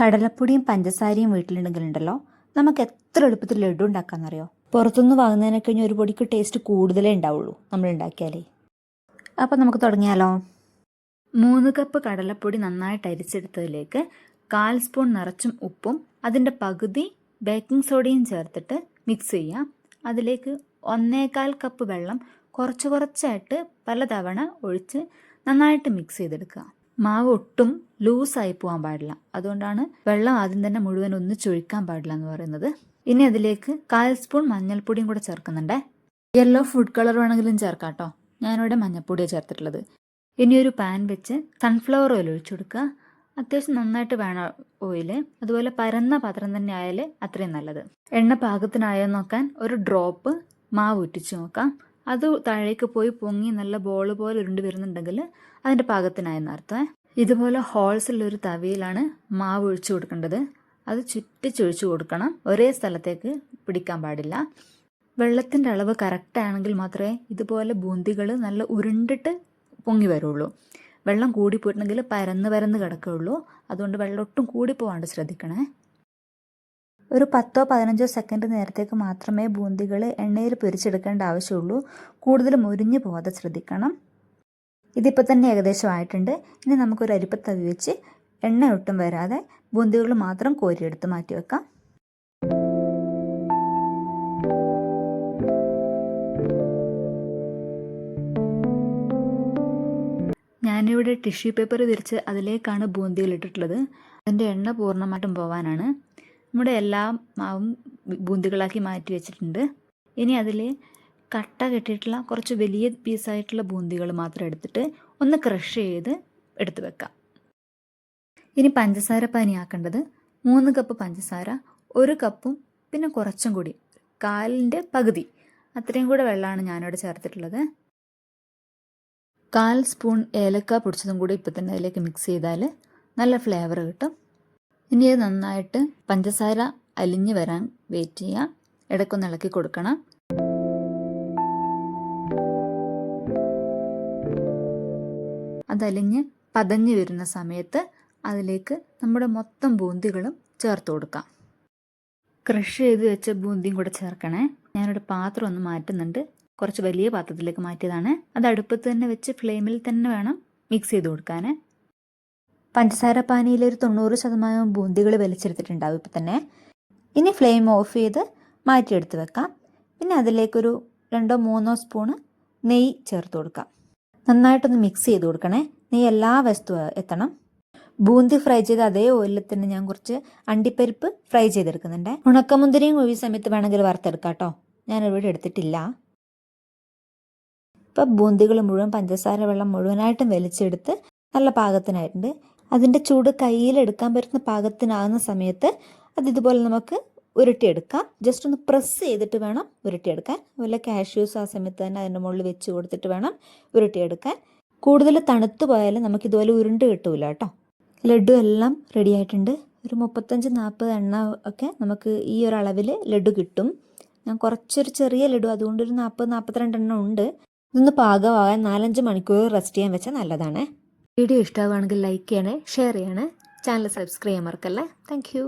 കടലപ്പൊടിയും പഞ്ചസാരയും വീട്ടിലുണ്ടെങ്കിലുണ്ടല്ലോ നമുക്ക് എത്ര എളുപ്പത്തിൽ ലഡു ഉണ്ടാക്കാമെന്നറിയോ. പുറത്തുനിന്ന് വാങ്ങുന്നതിനെ കഴിഞ്ഞ് ഒരു പൊടിക്ക് ടേസ്റ്റ് കൂടുതലേ ഉണ്ടാവുള്ളൂ നമ്മൾ ഉണ്ടാക്കിയാലേ. അപ്പോൾ നമുക്ക് തുടങ്ങിയാലോ. 3 കപ്പ് കടലപ്പൊടി നന്നായിട്ട് അരിച്ചെടുത്തതിലേക്ക് 1/4 സ്പൂൺ നിറച്ചും ഉപ്പും അതിൻ്റെ പകുതി ബേക്കിംഗ് സോഡയും ചേർത്തിട്ട് മിക്സ് ചെയ്യാം. അതിലേക്ക് 1/4 കപ്പ് വെള്ളം കുറച്ച് കുറച്ചായിട്ട് പലതവണ ഒഴിച്ച് നന്നായിട്ട് മിക്സ് ചെയ്തെടുക്കുക. മാവ് ഒട്ടും ലൂസായി പോകാൻ പാടില്ല, അതുകൊണ്ടാണ് വെള്ളം ആദ്യം തന്നെ മുഴുവൻ ഒന്നിച്ചൊഴിക്കാൻ പാടില്ല എന്ന് പറയുന്നത്. ഇനി അതിലേക്ക് 1/4 സ്പൂൺ മഞ്ഞൾപ്പൊടിയും കൂടെ ചേർക്കുന്നുണ്ട്. യെല്ലോ ഫുഡ് കളർ വേണമെങ്കിലും ചേർക്കാം കേട്ടോ. ഞാനിവിടെ മഞ്ഞൾപ്പൊടിയാണ് ചേർത്തിട്ടുള്ളത്. ഇനി ഒരു പാൻ വെച്ച് സൺഫ്ലവർ ഓയിൽ ഒഴിച്ചു കൊടുക്കുക. അത്യാവശ്യം നന്നായിട്ട് വേണം ഓയിൽ. അതുപോലെ പരന്ന പാത്രം തന്നെ ആയാൽ അത്രയും നല്ലത്. എണ്ണ പാകത്തിനായോ നോക്കാൻ ഒരു ഡ്രോപ്പ് മാവ് ഉറ്റിച്ച് നോക്കാം. അത് താഴേക്ക് പോയി പൊങ്ങി നല്ല ബോൾ പോലെ ഉരുണ്ട് വരുന്നുണ്ടെങ്കിൽ അതിൻ്റെ പാകത്തിനായെന്ന് അർത്ഥം. ഇതുപോലെ ഹോൾസ് ഉള്ളൊരു തവിയിലാണ് മാവ് ഒഴിച്ചു കൊടുക്കേണ്ടത്. അത് ചുറ്റിച്ചൊഴിച്ചു കൊടുക്കണം, ഒരേ സ്ഥലത്തേക്ക് പിടിക്കാൻ പാടില്ല. വെള്ളത്തിൻ്റെ അളവ് കറക്റ്റ് ആണെങ്കിൽ മാത്രമേ ഇതുപോലെ ബൂന്തികൾ നല്ല ഉരുണ്ടിട്ട് പൊങ്ങി വരുള്ളൂ. വെള്ളം കൂടി പോയിട്ടുണ്ടെങ്കിൽ പരന്ന് കിടക്കുകയുള്ളൂ. അതുകൊണ്ട് വെള്ളം ഒട്ടും കൂടി പോകാണ്ട് ശ്രദ്ധിക്കണേ. ഒരു 10-15 സെക്കൻഡ് നേരത്തേക്ക് മാത്രമേ ബൂന്തികൾ എണ്ണയിൽ പൊരിച്ചെടുക്കേണ്ട ആവശ്യമുള്ളൂ. കൂടുതൽ മുരിഞ്ഞു പോകാതെ ശ്രദ്ധിക്കണം. ഇതിപ്പോൾ തന്നെ ഏകദേശം ആയിട്ടുണ്ട്. ഇനി നമുക്കൊരു അരിപ്പത്തവി വെച്ച് എണ്ണ ഒട്ടും വരാതെ ബൂന്തികൾ മാത്രം കോരിയെടുത്ത് മാറ്റി വെക്കാം. ഞാനിവിടെ ടിഷ്യൂ പേപ്പർ വിരിച്ച് അതിലേക്കാണ് ബൂന്തികൾ ഇട്ടിട്ടുള്ളത്. അതിൻ്റെ എണ്ണ പൂർണ്ണമായിട്ടും പോകാനാണ്. നമ്മുടെ എല്ലാ മാവും ബൂന്തികളാക്കി മാറ്റി വെച്ചിട്ടുണ്ട്. ഇനി അതിൽ കട്ട കെട്ടിയിട്ടുള്ള കുറച്ച് വലിയ പീസായിട്ടുള്ള ബൂന്തികൾ മാത്രം എടുത്തിട്ട് ഒന്ന് ക്രഷ് ചെയ്ത് എടുത്ത് വെക്കാം. ഇനി പഞ്ചസാര പാനിയാക്കേണ്ടത് 3 കപ്പ് പഞ്ചസാര, 1 കപ്പും പിന്നെ കുറച്ചും കൂടി 1/4 പകുതി അത്രയും കൂടെ വെള്ളമാണ് ഞാനിവിടെ ചേർത്തിട്ടുള്ളത്. 1/4 സ്പൂൺ ഏലക്ക പൊടിച്ചതും കൂടി ഇപ്പം തന്നെ അതിലേക്ക് മിക്സ് ചെയ്താൽ നല്ല ഫ്ലേവർ കിട്ടും. ഇനി അത് നന്നായിട്ട് പഞ്ചസാര അലിഞ്ഞ് വരാൻ വെയിറ്റ് ചെയ്യാം. ഇടയ്ക്കൊന്ന് ഇളക്കി കൊടുക്കണം. അതലിഞ്ഞ് പതഞ്ഞ് വരുന്ന സമയത്ത് അതിലേക്ക് നമ്മുടെ മൊത്തം ബൂന്തികളും ചേർത്ത് കൊടുക്കാം. ക്രഷ് ചെയ്ത് വെച്ച ബൂന്തിയും കൂടെ ചേർക്കണേ. ഞാനൊരു പാത്രം ഒന്ന് മാറ്റുന്നുണ്ട്. കുറച്ച് വലിയ പാത്രത്തിലേക്ക് മാറ്റിയതാണ്. അത് അടുപ്പത്ത് തന്നെ വെച്ച് ഫ്ലെയിമിൽ തന്നെ വേണം മിക്സ് ചെയ്ത് കൊടുക്കാൻ. പഞ്ചസാര പാനിയിലൊരു 90% ബൂന്തികൾ വലിച്ചെടുത്തിട്ടുണ്ടാവും ഇപ്പം തന്നെ. ഇനി ഫ്ലെയിം ഓഫ് ചെയ്ത് മാറ്റിയെടുത്ത് വെക്കാം. പിന്നെ അതിലേക്കൊരു 2-3 സ്പൂണ് നെയ്യ് ചേർത്ത് കൊടുക്കാം. നന്നായിട്ടൊന്ന് മിക്സ് ചെയ്ത് കൊടുക്കണേ. നെയ്യ് എല്ലാ വസ്തുവും എത്തണം. ബൂന്തി ഫ്രൈ ചെയ്ത് അതേ ഓയിലിൽ തന്നെ ഞാൻ കുറച്ച് അണ്ടിപ്പരിപ്പ് ഫ്രൈ ചെയ്തെടുക്കുന്നുണ്ട്. ഉണക്കമുന്തിരിയും ഈ സമയത്ത് വേണമെങ്കിൽ വറുത്തെടുക്കാം കേട്ടോ. ഞാനിവിടെ എടുത്തിട്ടില്ല. ഇപ്പം ബൂന്തികൾ മുഴുവൻ പഞ്ചസാര വെള്ളം മുഴുവനായിട്ടും വലിച്ചെടുത്ത് നല്ല പാകത്തിനായിട്ടുണ്ട്. അതിൻ്റെ ചൂട് കയ്യിലെടുക്കാൻ പറ്റുന്ന പാകത്തിനാകുന്ന സമയത്ത് അത് ഇതുപോലെ നമുക്ക് ഉരുട്ടിയെടുക്കാം. ജസ്റ്റ് ഒന്ന് പ്രസ് ചെയ്തിട്ട് വേണം ഉരുട്ടിയെടുക്കാൻ. അതുപോലെ കാഷ്യൂസ് ആ സമയത്ത് തന്നെ അതിൻ്റെ മുകളിൽ വെച്ച് കൊടുത്തിട്ട് വേണം ഉരുട്ടിയെടുക്കാൻ. കൂടുതൽ തണുത്ത് പോയാൽ നമുക്കിതുപോലെ ഉരുണ്ട് കിട്ടൂല കേട്ടോ. ലഡു എല്ലാം റെഡി ആയിട്ടുണ്ട്. ഒരു 35-40 എണ്ണ ഒക്കെ നമുക്ക് ഈ ഒരു അളവിൽ ലഡു കിട്ടും. ഞാൻ കുറച്ചൊരു ചെറിയ ലഡു, അതുകൊണ്ടൊരു 40-42 എണ്ണം ഉണ്ട്. ഇതൊന്ന് പാകമാകാൻ 4-5 മണിക്കൂർ റെസ്റ്റ് ചെയ്യാൻ വെച്ചാൽ നല്ലതാണ്. വീഡിയോ ഇഷ്ടമാവുകയാണെങ്കിൽ ലൈക്ക് ചെയ്യണേ, ഷെയർ ചെയ്യണേ, ചാനൽ സബ്സ്ക്രൈബ് ചെയ്യാൻ മറക്കല്ലേ. Thank you.